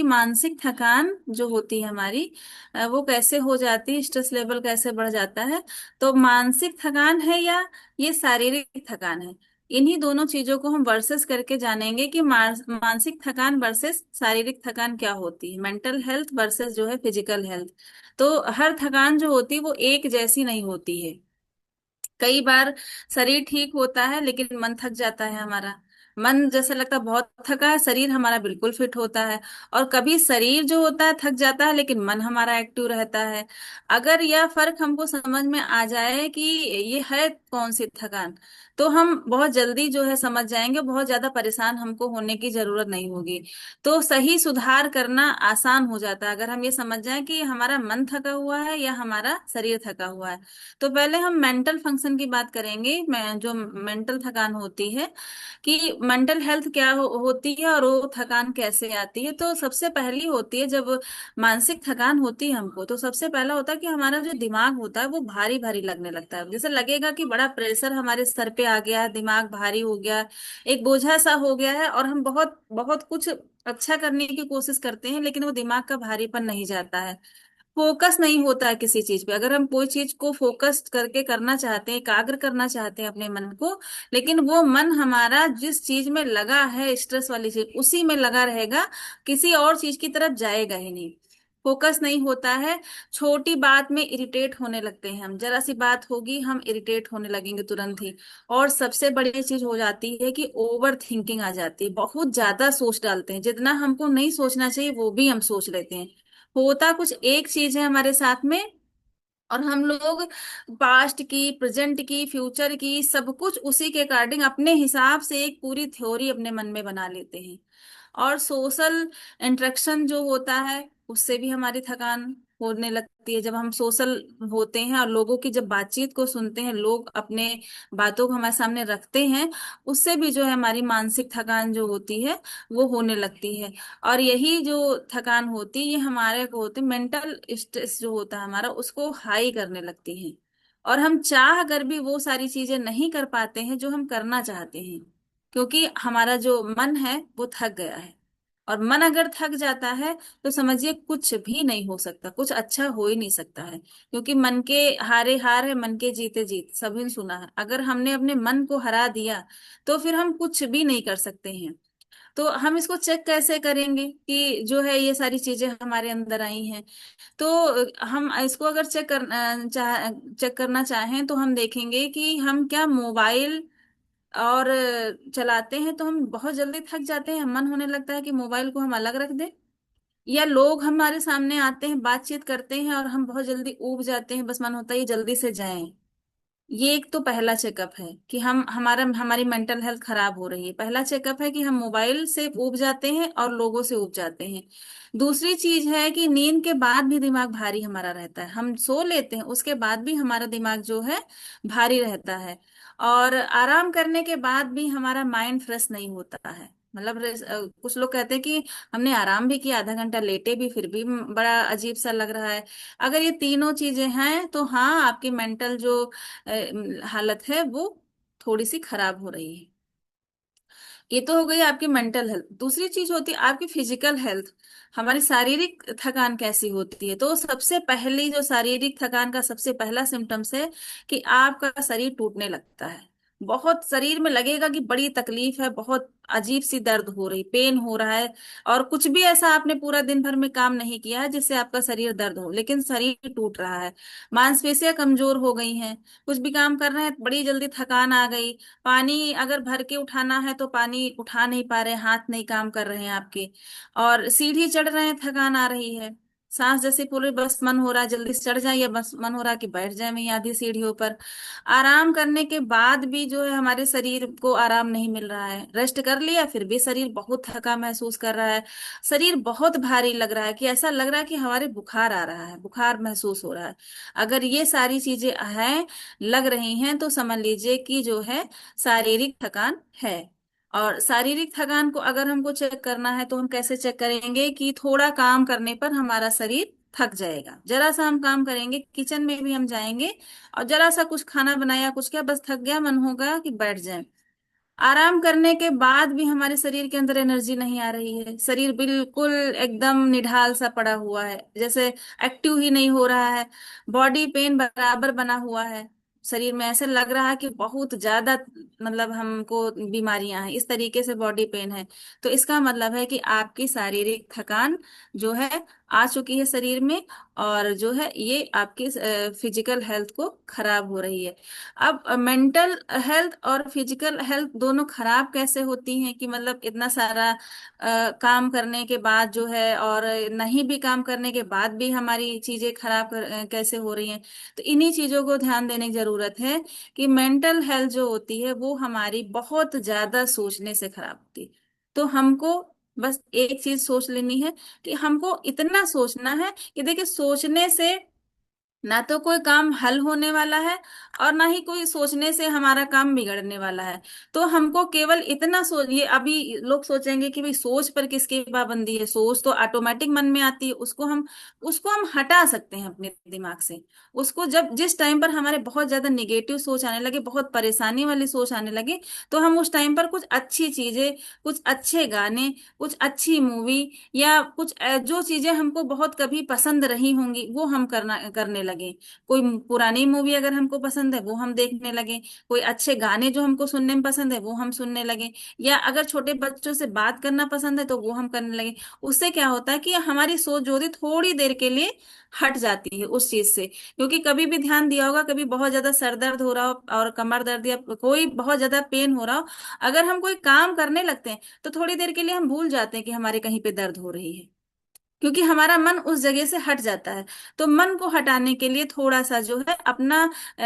मानसिक थकान जो होती है हमारी, वो कैसे हो जाती है, स्ट्रेस लेवल कैसे बढ़ जाता है। तो मानसिक थकान है या ये शारीरिक थकान है, इन्हीं दोनों चीजों को हम वर्सेस करके जानेंगे कि मानसिक थकान वर्सेस शारीरिक थकान क्या होती है, मेंटल हेल्थ वर्सेस जो है फिजिकल हेल्थ। तो हर थकान जो होती है वो एक जैसी नहीं होती है। कई बार शरीर ठीक होता है लेकिन मन थक जाता है हमारा। मन जैसे लगता है बहुत थका है, शरीर हमारा बिल्कुल फिट होता है। और कभी शरीर जो होता है थक जाता है लेकिन मन हमारा एक्टिव रहता है। अगर यह फर्क हमको समझ में आ जाए कि ये है कौन सी थकान, तो हम बहुत जल्दी जो है समझ जाएंगे, बहुत ज्यादा परेशान हमको होने की जरूरत नहीं होगी। तो सही सुधार करना आसान हो जाता है अगर हम ये समझ जाएं कि हमारा मन थका हुआ है या हमारा शरीर थका हुआ है। तो पहले हम मेंटल फंक्शन की बात करेंगे, जो मेंटल थकान होती है कि मेंटल हेल्थ क्या होती है और वो थकान कैसे आती है। तो सबसे पहली होती है जब मानसिक थकान होती है हमको, तो सबसे पहला होता है कि हमारा जो दिमाग होता है वो भारी भारी लगने लगता है। जैसे लगेगा कि बड़ा प्रेशर हमारे सर पे आ गया है, दिमाग भारी हो गया, एक बोझा सा हो गया है, और हम बहुत बहुत कुछ अच्छा करने की कोशिश करते हैं लेकिन वो दिमाग का भारीपन नहीं जाता है। फोकस नहीं होता है किसी चीज पे। अगर हम कोई चीज को फोकस करके करना चाहते हैं, एकाग्र करना चाहते हैं अपने मन को, लेकिन वो मन हमारा जिस चीज में लगा है, स्ट्रेस वाली चीज, उसी में लगा रहेगा, किसी और चीज की तरफ जाएगा ही नहीं। फोकस नहीं होता है। छोटी बात में इरिटेट होने लगते हैं हम, जरा सी बात होगी हम इरिटेट होने लगेंगे तुरंत ही। और सबसे बड़ी चीज हो जाती है कि ओवर थिंकिंग आ जाती है, बहुत ज्यादा सोच डालते हैं, जितना हमको नहीं सोचना चाहिए वो भी हम सोच लेते हैं। होता कुछ एक चीज है हमारे साथ में, और हम लोग पास्ट की, प्रेजेंट की, फ्यूचर की, सब कुछ उसी के अकॉर्डिंग अपने हिसाब से एक पूरी थ्योरी अपने मन में बना लेते हैं। और सोशल इंटरेक्शन जो होता है उससे भी हमारी थकान होने लगती है। जब हम सोशल होते हैं और लोगों की जब बातचीत को सुनते हैं, लोग अपने बातों को हमारे सामने रखते हैं, उससे भी जो है हमारी मानसिक थकान जो होती है वो होने लगती है। और यही जो थकान होती है ये हमारे को होती है, मेंटल स्ट्रेस जो होता है हमारा उसको हाई करने लगती है। और हम चाह कर भी वो सारी चीजें नहीं कर पाते हैं जो हम करना चाहते हैं, क्योंकि हमारा जो मन है वो थक गया है। और मन अगर थक जाता है तो समझिए कुछ भी नहीं हो सकता, कुछ अच्छा हो ही नहीं सकता है। क्योंकि मन के हारे हार है, मन के जीते जीत, सभी ने सुना है। अगर हमने अपने मन को हरा दिया तो फिर हम कुछ भी नहीं कर सकते हैं। तो हम इसको चेक कैसे करेंगे कि जो है ये सारी चीजें हमारे अंदर आई हैं। तो हम इसको अगर चेक करना चाहें तो हम देखेंगे कि हम क्या मोबाइल और चलाते हैं तो हम बहुत जल्दी थक जाते हैं, मन होने लगता है कि मोबाइल को हम अलग रख दें। या लोग हमारे सामने आते हैं, बातचीत करते हैं और हम बहुत जल्दी ऊब जाते हैं, बस मन होता है ये जल्दी से जाएं। ये एक तो पहला चेकअप है कि हम हमारी मेंटल हेल्थ खराब हो रही है। पहला चेकअप है कि हम मोबाइल से ऊब जाते हैं और लोगों से ऊब जाते हैं। दूसरी चीज है कि नींद के बाद भी दिमाग भारी हमारा रहता है, हम सो लेते हैं उसके बाद भी हमारा दिमाग जो है भारी रहता है। और आराम करने के बाद भी हमारा माइंड फ्रेश नहीं होता है। मतलब कुछ लोग कहते हैं कि हमने आराम भी किया, आधा घंटा लेटे भी, फिर भी बड़ा अजीब सा लग रहा है। अगर ये तीनों चीजें हैं तो हाँ, आपकी मेंटल जो हालत है वो थोड़ी सी खराब हो रही है। ये तो हो गई आपकी मेंटल हेल्थ। दूसरी चीज होती है आपकी फिजिकल हेल्थ। हमारी शारीरिक थकान कैसी होती है, तो सबसे पहली जो शारीरिक थकान का सबसे पहला सिम्टम्स है कि आपका शरीर टूटने लगता है। बहुत शरीर में लगेगा कि बड़ी तकलीफ है, बहुत अजीब सी दर्द हो रही, पेन हो रहा है। और कुछ भी ऐसा आपने पूरा दिन भर में काम नहीं किया है जिससे आपका शरीर दर्द हो, लेकिन शरीर टूट रहा है। मांसपेशियां कमजोर हो गई हैं, कुछ भी काम कर रहे हैं बड़ी जल्दी थकान आ गई। पानी अगर भर के उठाना है तो पानी उठा नहीं पा रहे, हाथ नहीं काम कर रहे हैं आपके। और सीढ़ी चढ़ रहे हैं, थकान आ रही है। सांस जैसे फूल रही, बस मन हो रहा है जल्दी से चढ़ जाए, या बस मन हो रहा है कि बैठ जाए वहीं आधी सीढ़ियों पर। आराम करने के बाद भी जो है हमारे शरीर को आराम नहीं मिल रहा है, रेस्ट कर लिया फिर भी शरीर बहुत थका महसूस कर रहा है। शरीर बहुत भारी लग रहा है, कि ऐसा लग रहा है कि हमारे बुखार आ रहा है, बुखार महसूस हो रहा है। अगर ये सारी चीजें हैं, लग रही हैं, तो समझ लीजिए कि जो है शारीरिक थकान है। और शारीरिक थकान को अगर हमको चेक करना है तो हम कैसे चेक करेंगे कि थोड़ा काम करने पर हमारा शरीर थक जाएगा। जरा सा हम काम करेंगे, किचन में भी हम जाएंगे और जरा सा कुछ खाना बनाया, कुछ क्या, बस थक गया, मन होगा कि बैठ जाए। आराम करने के बाद भी हमारे शरीर के अंदर एनर्जी नहीं आ रही है, शरीर बिल्कुल एकदम निढाल सा पड़ा हुआ है, जैसे एक्टिव ही नहीं हो रहा है। बॉडी पेन बराबर बना हुआ है, शरीर में ऐसे लग रहा है कि बहुत ज्यादा मतलब हमको बीमारियां हैं, इस तरीके से बॉडी पेन है। तो इसका मतलब है कि आपकी शारीरिक थकान जो है आ चुकी है शरीर में, और जो है ये आपकी फिजिकल हेल्थ को खराब हो रही है। अब मेंटल हेल्थ और फिजिकल हेल्थ दोनों खराब कैसे होती हैं, कि मतलब इतना सारा काम करने के बाद जो है, और नहीं भी काम करने के बाद भी हमारी चीजें खराब कैसे हो रही हैं। तो इन्हीं चीजों को ध्यान देने की जरूरत है कि मेंटल हेल्थ जो होती है वो हमारी बहुत ज्यादा सोचने से खराब होती है। तो हमको बस एक चीज सोच लेनी है कि हमको इतना सोचना है कि देखिए, सोचने से ना तो कोई काम हल होने वाला है, और ना ही कोई सोचने से हमारा काम बिगड़ने वाला है। तो हमको केवल इतना सोच, ये अभी लोग सोचेंगे कि भाई सोच पर किसकी पाबंदी है, सोच तो ऑटोमेटिक मन में आती है, उसको हम हटा सकते हैं अपने दिमाग से। उसको जब जिस टाइम पर हमारे बहुत ज्यादा निगेटिव सोच आने लगे, बहुत परेशानी वाली सोच आने लगे, तो हम उस टाइम पर कुछ अच्छी चीजें, कुछ अच्छे गाने, कुछ अच्छी मूवी, या कुछ जो चीजें हमको बहुत कभी पसंद रही होंगी वो हम करने लगे। कोई पुरानी मूवी अगर हमको पसंद है वो हम देखने लगे, कोई अच्छे गाने जो हमको सुनने में पसंद है वो हम सुनने लगे, या अगर छोटे बच्चों से बात करना पसंद है तो वो हम करने लगे। उससे क्या होता है कि हमारी सोच जो थी थोड़ी देर के लिए हट जाती है उस चीज से। क्योंकि कभी भी ध्यान दिया होगा, कभी बहुत ज्यादा सर दर्द हो रहा हो और कमर दर्द या कोई बहुत ज्यादा पेन हो रहा हो, अगर हम कोई काम करने लगते हैं तो थोड़ी देर के लिए हम भूल जाते हैं कि हमारे कहीं पे दर्द हो रही है, क्योंकि हमारा मन उस जगह से हट जाता है। तो मन को हटाने के लिए थोड़ा सा जो है अपना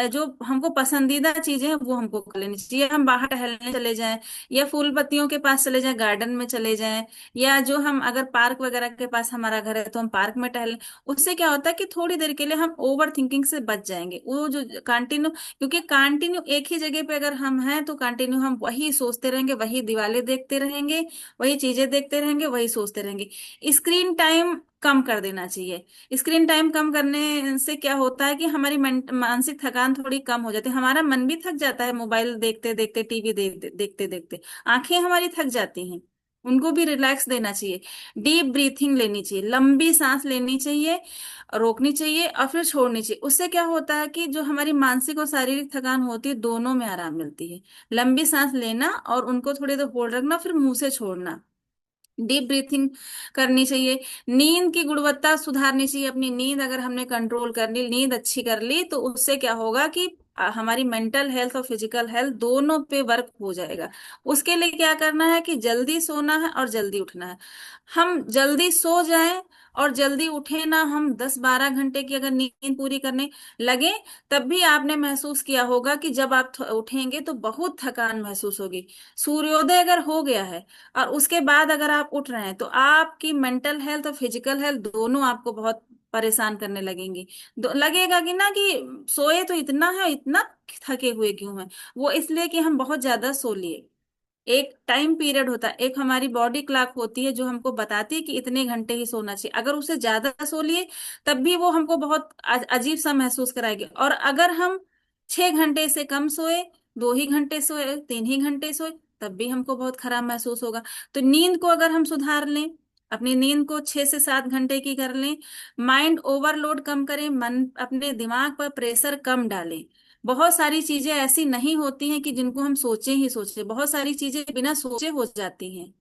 जो हमको पसंदीदा चीजें हैं वो हमको कर लेनी चाहिए। हम बाहर टहलने चले जाएं, या फूल पत्तियों के पास चले जाएं, गार्डन में चले जाएं, या जो हम अगर पार्क वगैरह के पास हमारा घर है तो हम पार्क में टहलें। उससे क्या होता है कि थोड़ी देर के लिए हम ओवर थिंकिंग से बच जाएंगे। वो जो कंटिन्यू, क्योंकि कंटिन्यू एक ही जगह पे अगर हम हैं तो कंटिन्यू हम वही सोचते रहेंगे, वही दीवारें देखते रहेंगे, वही चीजें देखते रहेंगे, वही सोचते रहेंगे। स्क्रीन टाइम कम कर देना चाहिए। स्क्रीन टाइम कम करने से क्या होता है कि हमारी मानसिक थकान थोड़ी कम हो जाती है, हमारा मन भी थक जाता है मोबाइल देखते देखते, टीवी देखते देखते, आंखें हमारी थक जाती हैं, उनको भी रिलैक्स देना चाहिए। डीप ब्रीथिंग लेनी चाहिए, लंबी सांस लेनी चाहिए, रोकनी चाहिए और फिर छोड़नी चाहिए। उससे क्या होता है कि जो हमारी मानसिक और शारीरिक थकान होती है दोनों में आराम मिलती है। लंबी सांस लेना और उनको थोड़ी देर होल्ड रखना, फिर मुंह से छोड़ना। डीप ब्रीथिंग करनी चाहिए। नींद की गुणवत्ता सुधारनी चाहिए, अपनी नींद अगर हमने कंट्रोल कर ली, नींद अच्छी कर ली, तो उससे क्या होगा कि हमारी मेंटल हेल्थ और फिजिकल हेल्थ दोनों पे वर्क हो जाएगा। उसके लिए क्या करना है कि जल्दी सोना है और जल्दी उठना है। हम जल्दी सो जाएं और जल्दी उठे ना, हम 10-12 घंटे की अगर नींद पूरी करने लगे, तब भी आपने महसूस किया होगा कि जब आप उठेंगे तो बहुत थकान महसूस होगी। सूर्योदय अगर हो गया है और उसके बाद अगर आप उठ रहे हैं तो आपकी मेंटल हेल्थ और फिजिकल हेल्थ दोनों आपको बहुत परेशान करने लगेंगी। लगेगा कि ना कि सोए तो इतना है, इतना थके हुए क्यों हैं। वो इसलिए कि हम बहुत ज्यादा सो लिए। एक टाइम पीरियड होता है, एक हमारी बॉडी क्लॉक होती है जो हमको बताती है कि इतने घंटे ही सोना चाहिए। अगर उससे ज्यादा सो लिए तब भी वो हमको बहुत अजीब सा महसूस कराएगी। और अगर हम 6 घंटे से कम सोए, 2 ही घंटे सोए, 3 ही घंटे सोए, तब भी हमको बहुत खराब महसूस होगा। तो नींद को अगर हम सुधार लें, अपनी नींद को 6 से 7 घंटे की कर लें, माइंड ओवरलोड कम करें, मन अपने दिमाग पर प्रेशर कम डालें। बहुत सारी चीजें ऐसी नहीं होती हैं कि जिनको हम सोचे ही सोचे, बहुत सारी चीजें बिना सोचे हो जाती हैं।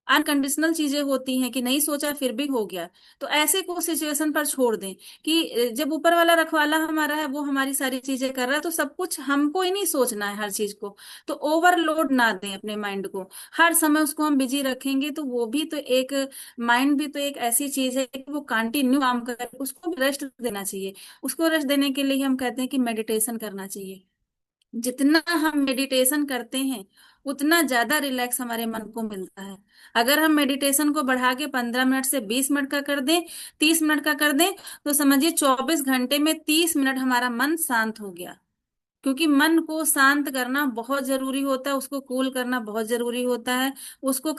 अनकंडीशनल चीजें होती हैं कि नहीं सोचा फिर भी हो गया। तो ऐसे को सिचुएशन पर छोड़ दें कि जब ऊपर वाला रखवाला हमारा है, वो हमारी सारी चीजें कर रहा है, तो सब कुछ हमको ही नहीं सोचना है हर चीज को। तो ओवरलोड ना दें अपने माइंड को, हर समय उसको हम बिजी रखेंगे तो वो भी तो एक, माइंड भी तो एक ऐसी चीज है कि वो कंटिन्यू काम करे, उसको भी रेस्ट देना चाहिए। उसको रेस्ट देने के लिए हम कहते हैं कि मेडिटेशन करना चाहिए। जितना हम मेडिटेशन करते हैं उतना ज्यादा रिलैक्स हमारे मन को मिलता है। अगर हम मेडिटेशन को बढ़ा के 15 मिनट से 20 मिनट का कर दें, 30 मिनट का कर दें, तो समझिए 24 घंटे में 30 मिनट हमारा मन शांत हो गया। क्योंकि मन को शांत करना बहुत जरूरी होता है, उसको कूल करना बहुत जरूरी होता है। उसको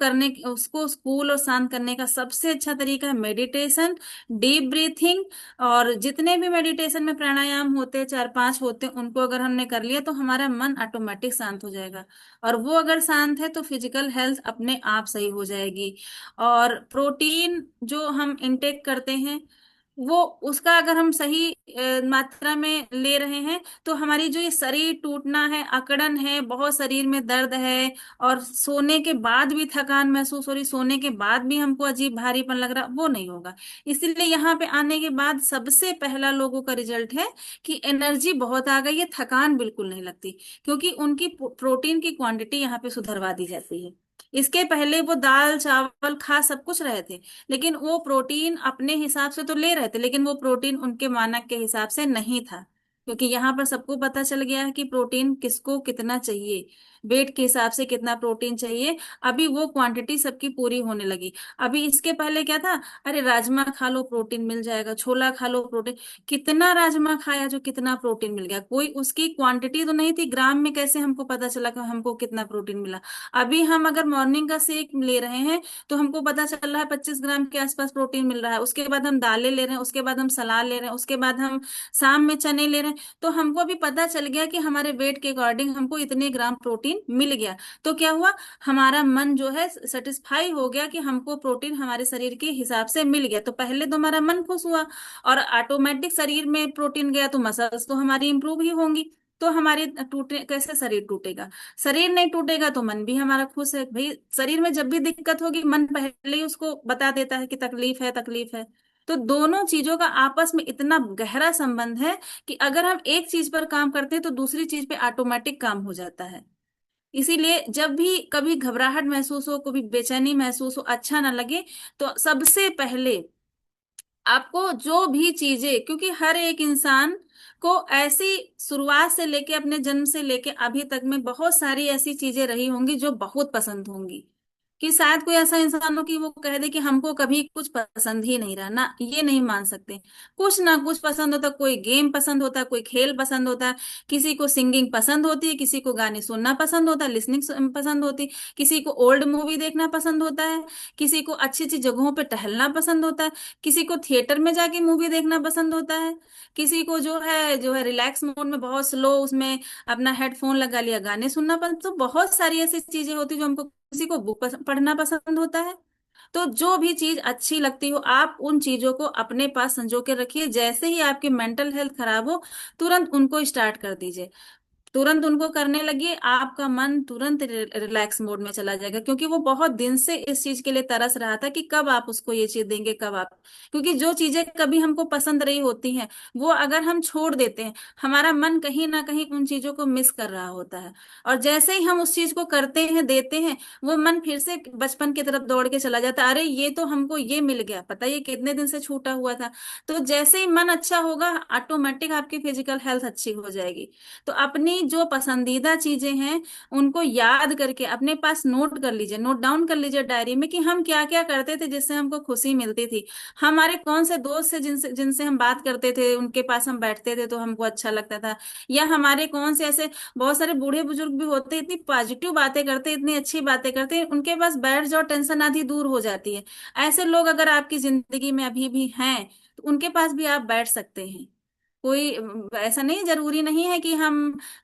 कूल और शांत करने का सबसे अच्छा तरीका है मेडिटेशन, डीप ब्रीथिंग। और जितने भी मेडिटेशन में प्राणायाम होते हैं, 4 5 होते हैं, उनको अगर हमने कर लिया तो हमारा मन ऑटोमेटिक शांत हो जाएगा। और वो अगर शांत है तो फिजिकल हेल्थ अपने आप सही हो जाएगी। और प्रोटीन जो हम इंटेक करते हैं, वो उसका अगर हम सही मात्रा में ले रहे हैं, तो हमारी जो ये शरीर टूटना है, अकड़न है, बहुत शरीर में दर्द है, और सोने के बाद भी थकान महसूस हो रही, सोने के बाद भी हमको अजीब भारीपन लग रहा, वो नहीं होगा। इसीलिए यहाँ पे आने के बाद सबसे पहला लोगों का रिजल्ट है कि एनर्जी बहुत आ गई है, थकान बिल्कुल नहीं लगती। क्योंकि उनकी प्रोटीन की क्वांटिटी यहाँ पे सुधरवा दी जाती है। इसके पहले वो दाल चावल खा सब कुछ रहे थे, लेकिन वो प्रोटीन अपने हिसाब से तो ले रहे थे, लेकिन वो प्रोटीन उनके मानक के हिसाब से नहीं था। क्योंकि यहाँ पर सबको पता चल गया है कि प्रोटीन किसको कितना चाहिए, वेट के हिसाब से कितना प्रोटीन चाहिए। अभी वो क्वांटिटी सबकी पूरी होने लगी। अभी इसके पहले क्या था, अरे राजमा खा लो प्रोटीन मिल जाएगा, छोला खा लो प्रोटीन। कितना राजमा खाया जो कितना प्रोटीन मिल गया, कोई उसकी क्वांटिटी तो नहीं थी, ग्राम में कैसे हमको पता चला कि हमको कितना प्रोटीन मिला। अभी हम अगर मॉर्निंग का शेक ले रहे हैं, तो हमको पता चल रहा है 25 ग्राम के आसपास प्रोटीन मिल रहा है। उसके बाद हम दालें ले रहे हैं, उसके बाद हम सलाद ले रहे हैं, उसके बाद हम शाम में चने ले रहे हैं, तो हमको अभी पता चल गया कि हमारे वेट के अकॉर्डिंग हमको इतने ग्राम प्रोटीन मिल गया। तो क्या हुआ, हमारा मन जो है सेटिस्फाई हो गया कि हमको प्रोटीन हमारे शरीर के हिसाब से मिल गया। तो पहले तो हमारा मन खुश हुआ, और ऑटोमेटिक शरीर में प्रोटीन गया तो मसल्स तो हमारी इंप्रूव ही होंगी। तो हमारे टूटे कैसे शरीर टूटेगा, शरीर नहीं टूटेगा तो मन भी हमारा खुश है भाई। शरीर में जब भी दिक्कत होगी, मन पहले ही उसको बता देता है कि तकलीफ है, तकलीफ है। तो दोनों चीजों का आपस में इतना गहरा संबंध है कि अगर हम एक चीज पर काम करते हैं तो दूसरी चीज पे ऑटोमेटिक काम हो जाता है। इसीलिए जब भी कभी घबराहट महसूस हो, कभी बेचैनी महसूस हो, अच्छा ना लगे, तो सबसे पहले आपको जो भी चीजें, क्योंकि हर एक इंसान को ऐसी शुरुआत से लेके अपने जन्म से लेके अभी तक में बहुत सारी ऐसी चीजें रही होंगी जो बहुत पसंद होंगी। कि शायद कोई ऐसा इंसान हो कि वो कह दे कि हमको कभी कुछ पसंद ही नहीं रहा ना, ये नहीं मान सकते। कुछ ना कुछ पसंद होता, कोई गेम पसंद होता, कोई खेल पसंद होता, किसी को सिंगिंग पसंद होती है, किसी को गाने सुनना पसंद होता है, लिसनिंग पसंद होती, किसी को ओल्ड मूवी देखना पसंद होता है, किसी को अच्छी अच्छी जगहों पे टहलना पसंद होता है, किसी को थिएटर में जाके मूवी देखना पसंद होता है, किसी को जो है रिलैक्स मोड में बहुत स्लो उसमें अपना हेडफोन लगा लिया, गाने सुनना पसंद। तो बहुत सारी ऐसी चीजें होती जो हमको, किसी को बुक पढ़ना पसंद होता है। तो जो भी चीज अच्छी लगती हो, आप उन चीजों को अपने पास संजो के रखिए। जैसे ही आपकी मेंटल हेल्थ खराब हो, तुरंत उनको स्टार्ट कर दीजिए, तुरंत उनको करने लगिए, आपका मन तुरंत रिलैक्स मोड में चला जाएगा। क्योंकि वो बहुत दिन से इस चीज के लिए तरस रहा था कि कब आप उसको ये चीज देंगे, कब आप। क्योंकि जो चीजें कभी हमको पसंद रही होती हैं, वो अगर हम छोड़ देते हैं, हमारा मन कहीं ना कहीं उन चीजों को मिस कर रहा होता है। और जैसे ही हम उस चीज को करते हैं, देते हैं, वो मन फिर से बचपन की तरफ दौड़ के चला जाता है, अरे ये तो हमको ये मिल गया, पता ये कितने दिन से छूटा हुआ था। तो जैसे ही मन अच्छा होगा, ऑटोमेटिक आपकी फिजिकल हेल्थ अच्छी हो जाएगी। तो अपनी जो पसंदीदा चीजें हैं, उनको याद करके अपने पास नोट कर लीजिए, नोट डाउन कर लीजिए डायरी में कि हम क्या क्या करते थे जिससे हमको खुशी मिलती थी। हमारे कौन से दोस्त से जिनसे जिनसे हम बात करते थे, उनके पास हम बैठते थे तो हमको अच्छा लगता था। या हमारे कौन से ऐसे बहुत सारे बूढ़े बुजुर्ग भी होते हैं, इतनी पॉजिटिव बातें करते हैं, इतनी अच्छी बातें करते हैं, उनके पास बैठ जाओ टेंशन आधी दूर हो जाती है। ऐसे लोग अगर आपकी जिंदगी में अभी भी हैं, तो उनके पास भी आप बैठ सकते हैं। कोई ऐसा नहीं, जरूरी नहीं है कि हम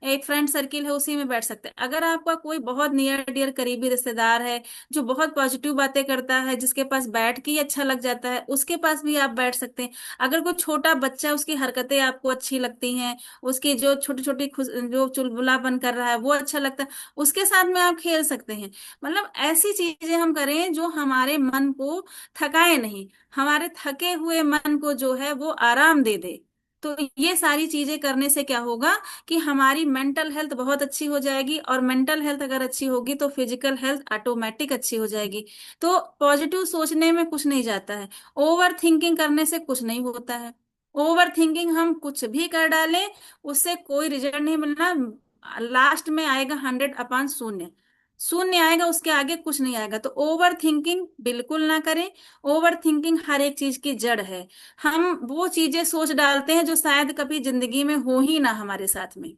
एक फ्रेंड सर्किल है उसी में बैठ सकते हैं। अगर आपका कोई बहुत नियर डियर करीबी रिश्तेदार है जो बहुत पॉजिटिव बातें करता है, जिसके पास बैठ के ही अच्छा लग जाता है, उसके पास भी आप बैठ सकते हैं। अगर कोई छोटा बच्चा, उसकी हरकतें आपको अच्छी लगती हैं, उसकी जो छोटी छोटी जो चुलबुलापन कर रहा है वो अच्छा लगता है, उसके साथ में आप खेल सकते हैं। मतलब ऐसी चीजें हम करें जो हमारे मन को थकाए नहीं, हमारे थके हुए मन को जो है वो आराम दे दे। तो ये सारी चीजें करने से क्या होगा कि हमारी मेंटल हेल्थ बहुत अच्छी हो जाएगी, और मेंटल हेल्थ अगर अच्छी होगी तो फिजिकल हेल्थ ऑटोमेटिक अच्छी हो जाएगी। तो पॉजिटिव सोचने में कुछ नहीं जाता है, ओवर थिंकिंग करने से कुछ नहीं होता है। ओवर थिंकिंग हम कुछ भी कर डालें, उससे कोई रिजल्ट नहीं मिलना। लास्ट में आएगा 100/0, शून्य आएगा, उसके आगे कुछ नहीं आएगा। तो ओवर थिंकिंग बिल्कुल ना करें। ओवर थिंकिंग हर एक चीज की जड़ है। हम वो चीजें सोच डालते हैं जो शायद कभी जिंदगी में हो ही ना हमारे साथ में।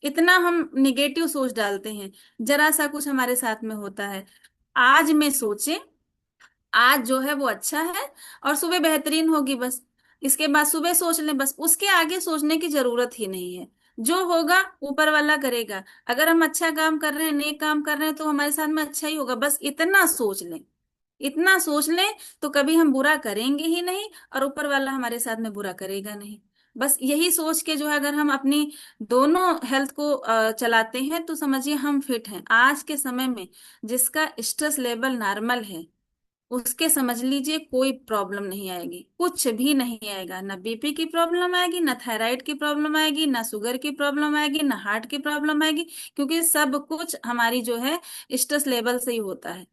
इतना हम निगेटिव सोच डालते हैं। जरा सा कुछ हमारे साथ में होता है, आज में सोचें, आज जो है वो अच्छा है और सुबह बेहतरीन होगी बस। इसके बाद सुबह सोच लें, बस उसके आगे सोचने की जरूरत ही नहीं है। जो होगा ऊपर वाला करेगा। अगर हम अच्छा काम कर रहे हैं, नेक काम कर रहे हैं, तो हमारे साथ में अच्छा ही होगा, बस इतना सोच लें। इतना सोच लें तो कभी हम बुरा करेंगे ही नहीं, और ऊपर वाला हमारे साथ में बुरा करेगा नहीं। बस यही सोच के जो है, अगर हम अपनी दोनों हेल्थ को चलाते हैं, तो समझिए हम फिट हैं आज के समय में। जिसका स्ट्रेस लेवल नॉर्मल है, उसके समझ लीजिए कोई प्रॉब्लम नहीं आएगी, कुछ भी नहीं आएगा। ना बीपी की प्रॉब्लम आएगी, ना थायराइड की प्रॉब्लम आएगी, ना शुगर की प्रॉब्लम आएगी, ना हार्ट की प्रॉब्लम आएगी। क्योंकि सब कुछ हमारी जो है स्ट्रेस लेवल से ही होता है।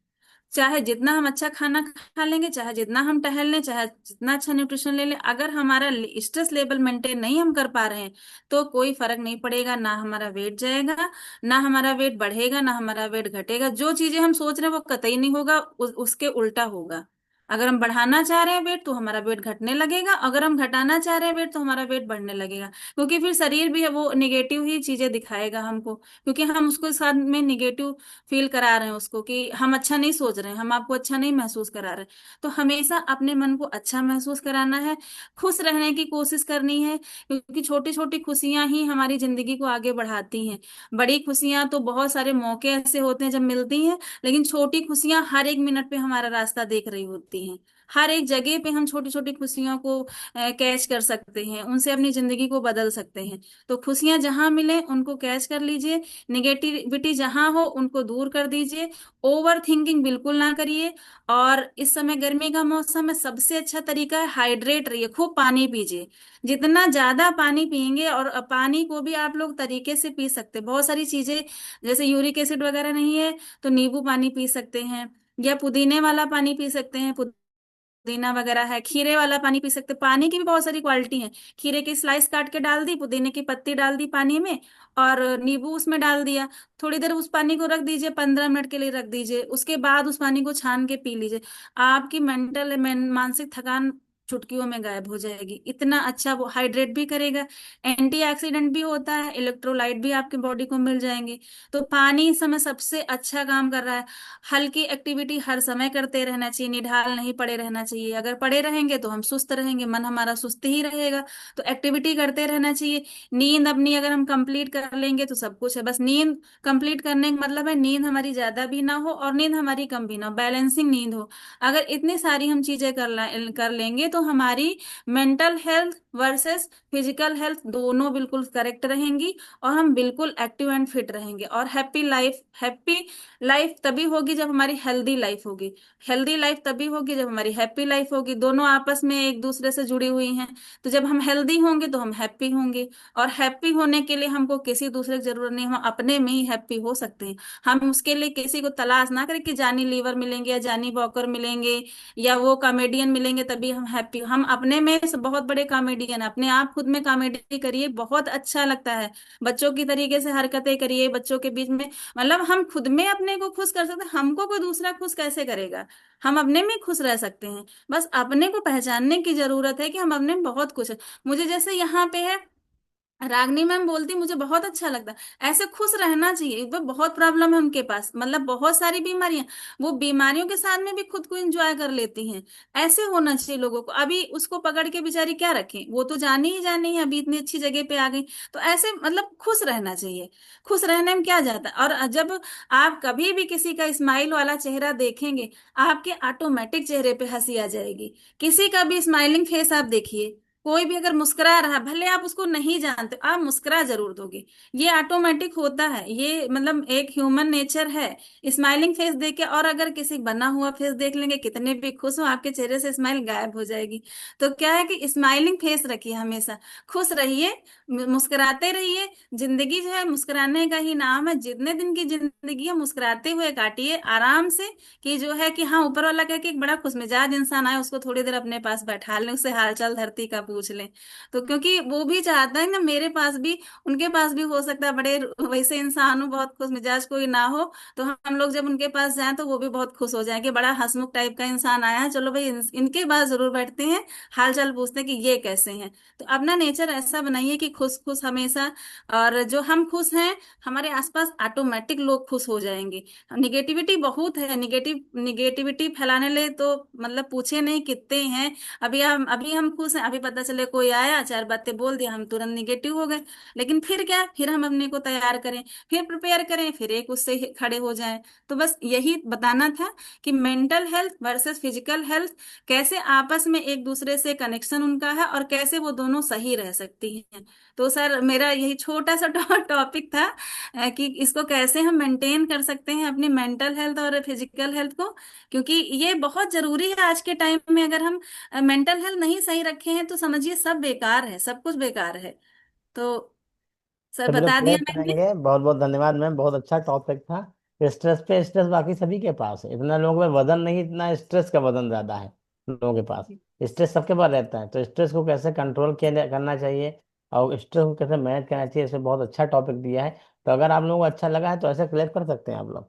चाहे जितना हम अच्छा खाना खा लेंगे, चाहे जितना हम टहल लें, चाहे जितना अच्छा न्यूट्रिशन ले लें, अगर हमारा स्ट्रेस लेवल मेंटेन नहीं हम कर पा रहे हैं, तो कोई फर्क नहीं पड़ेगा। ना हमारा वेट जाएगा, ना हमारा वेट बढ़ेगा, ना हमारा वेट घटेगा। जो चीजें हम सोच रहे हैं वो कतई नहीं होगा, उसके उल्टा होगा। अगर हम बढ़ाना चाह रहे हैं वेट, तो हमारा वेट घटने लगेगा। अगर हम घटाना चाह रहे हैं वेट, तो हमारा वेट बढ़ने लगेगा। क्योंकि फिर शरीर भी है वो निगेटिव ही चीजें दिखाएगा हमको, क्योंकि हम उसको साथ में निगेटिव फील करा रहे हैं उसको, कि हम अच्छा नहीं सोच रहे हैं, हम आपको अच्छा नहीं महसूस करा रहे हैं। तो हमेशा अपने मन को अच्छा महसूस कराना है, खुश रहने की कोशिश करनी है, क्योंकि छोटी छोटी खुशियां ही हमारी जिंदगी को आगे बढ़ाती हैं। बड़ी खुशियां तो बहुत सारे मौके ऐसे होते हैं जब मिलती हैं, लेकिन छोटी खुशियां हर एक मिनट पे हमारा रास्ता देख रही होती हैं। हर एक जगह पे हम छोटी छोटी खुशियों को कैच कर सकते हैं, उनसे अपनी जिंदगी को बदल सकते हैं। तो खुशियां जहां मिले उनको कैच कर लीजिए, निगेटिविटी जहां हो उनको दूर कर दीजिए। ओवर थिंकिंग बिल्कुल ना करिए। और इस समय गर्मी का मौसम है, सबसे अच्छा तरीका है हाइड्रेट रहिए, खूब पानी पीजिए। जितना ज्यादा पानी पिएंगे, और पानी को भी आप लोग तरीके से पी सकते हैं, बहुत सारी चीजें, जैसे यूरिक एसिड वगैरह नहीं है तो नींबू पानी पी सकते हैं, या पुदीने वाला पानी पी सकते हैं। पुदीना वगैरह है, खीरे वाला पानी पी सकते। पानी की भी बहुत सारी क्वालिटी है। खीरे की स्लाइस काट के डाल दी, पुदीने की पत्ती डाल दी पानी में, और नींबू उसमें डाल दिया। थोड़ी देर उस पानी को रख दीजिए, 15 मिनट के लिए रख दीजिए, उसके बाद उस पानी को छान के पी लीजिए। आपकी मानसिक थकान चुटकियों में गायब हो जाएगी। इतना अच्छा वो हाइड्रेट भी करेगा, एंटीऑक्सीडेंट भी होता है, इलेक्ट्रोलाइट भी आपके बॉडी को मिल जाएंगे। तो पानी इस समय सबसे अच्छा काम कर रहा है। हल्की एक्टिविटी हर समय करते रहना चाहिए, निढाल नहीं पड़े रहना चाहिए। अगर पड़े रहेंगे तो हम सुस्त रहेंगे, मन हमारा सुस्त ही रहेगा। तो एक्टिविटी करते रहना चाहिए। नींद अपनी अगर हम कंप्लीट कर लेंगे तो सब कुछ है। बस नींद कंप्लीट करने का मतलब है नींद हमारी ज्यादा भी ना हो और नींद हमारी कम भी ना हो, बैलेंसिंग नींद हो। अगर इतनी सारी हम चीजें कर लेंगे, तो हमारी mental health versus physical health दोनों बिल्कुल करेक्ट रहेंगी, और हम बिल्कुल एक्टिव एंड फिट रहेंगे। और हैप्पी लाइफ तभी होगी जब हमारी हेल्दी लाइफ होगी। हेल्दी लाइफ तभी होगी जब हमारी हैप्पी लाइफ होगी। दोनों आपस में एक दूसरे से जुड़ी हुई हैं। तो जब हम हेल्दी होंगे तो हम हैप्पी होंगे। और हैप्पी होने के लिए हमको किसी दूसरे की जरूरत नहीं, हम अपने में ही हैप्पी हो सकते हैं। हम उसके लिए किसी को तलाश ना करें कि जानी लीवर मिलेंगे या जानी वॉकर मिलेंगे या वो कॉमेडियन मिलेंगे तभी हम हैप्पी। हम अपने में से बहुत बड़े कॉमेडियन, अपने आप खुद में कॉमेडी करिए, बहुत अच्छा लगता है। बच्चों की तरीके से हरकतें करिए बच्चों के बीच में। मतलब हम खुद में अपने को खुश कर सकते हैं, हमको कोई दूसरा खुश कैसे करेगा। हम अपने में खुश रह सकते हैं। बस अपने को पहचानने की जरूरत है कि हम अपने में बहुत खुश हैं। मुझे जैसे यहाँ पे है, रागनी मैम बोलती, मुझे बहुत अच्छा लगता है। ऐसे खुश रहना चाहिए। वो बहुत प्रॉब्लम है उनके पास, मतलब बहुत सारी बीमारियां, वो बीमारियों के साथ में भी खुद को एंजॉय कर लेती हैं। ऐसे होना चाहिए लोगों को। अभी उसको पकड़ के बेचारी क्या रखें, वो तो जानी ही जानी है, अभी इतनी अच्छी जगह पे आ गई। तो ऐसे मतलब खुश रहना चाहिए। खुश रहने में क्या जाता है। और जब आप कभी भी किसी का स्माइल वाला चेहरा देखेंगे, आपके ऑटोमेटिक चेहरे पे हंसी आ जाएगी। किसी का भी स्माइलिंग फेस आप देखिए, कोई भी अगर मुस्कुरा रहा है, भले आप उसको नहीं जानते, आप मुस्कुरा जरूर दोगे। ये ऑटोमेटिक होता है, ये मतलब एक ह्यूमन नेचर है। स्माइलिंग फेस देख के, और अगर किसी बना हुआ फेस देख लेंगे, कितने भी खुश हो, आपके चेहरे से स्माइल गायब हो जाएगी। तो क्या है कि स्माइलिंग फेस रखिए हमेशा, खुश रहिए, मुस्कुराते रहिए। जिंदगी जो है मुस्कुराने का ही नाम है। जितने दिन की जिंदगी है मुस्कुराते हुए काटिए आराम से। कि जो है कि हाँ, ऊपर वाला कह के एक बड़ा खुशमिजाज इंसान आए, उसको थोड़ी देर अपने पास बैठा लें, उससे हालचाल धरती का पूछ लें। तो क्योंकि वो भी चाहता है ना, मेरे पास भी, उनके पास भी हो सकता है बड़े वैसे इंसान हो, बहुत खुश मिजाज कोई ना हो, तो हम लोग जब उनके पास जाएं तो वो भी बहुत खुश हो जाए कि बड़ा हंसमुख टाइप का इंसान आया है, चलो भाई इनके पास जरूर बैठते हैं, हाल चाल पूछते हैं कि ये कैसे हैं। तो अपना नेचर ऐसा बनाइए कि खुश खुश हमेशा, और जो हम खुश हैं हमारे आसपास ऑटोमेटिक लोग खुश हो जाएंगे। निगेटिविटी बहुत है, निगेटिविटी फैलाने ले तो मतलब पूछे नहीं कितने हैं। अभी हम खुश हैं, अभी पता चले कोई आया चार बातें बोल दिया, हम तुरंत निगेटिव हो गए। लेकिन फिर क्या, फिर हम अपने को तैयार करें, फिर प्रिपेयर करें, फिर एक उससे खड़े हो जाएं। तो बस यही बताना था कि mental health versus physical health, कैसे आपस में एक दूसरे से कनेक्शन उनका है और कैसे वो दोनों सही रह सकती हैं। तो सर मेरा यही छोटा सा टॉपिक था, कि इसको कैसे हम मेंटेन कर सकते हैं अपनी मेंटल हेल्थ और फिजिकल हेल्थ को, क्योंकि ये बहुत जरूरी है आज के टाइम में। अगर हम मेंटल हेल्थ नहीं सही रखे हैं तो समझिए सब बेकार है, सब कुछ बेकार है। तो सर चलिए बता क्लियर दिया मैंने। करेंगे, बहुत बहुत धन्यवाद मैम, बहुत अच्छा टॉपिक था। स्ट्रेस पे स्ट्रेस बाकी सभी के पास है, इतना लोगों में वजन नहीं, इतना स्ट्रेस का वजन ज्यादा है लोगों के पास। स्ट्रेस सबके पास रहता है, तो स्ट्रेस को कैसे कंट्रोल किया करना चाहिए और स्ट्रेस को कैसे मैनेज करना चाहिए, इसे बहुत अच्छा टॉपिक दिया है। तो अगर आप लोगों को अच्छा लगा है तो ऐसे क्लियर कर सकते हैं आप लोग।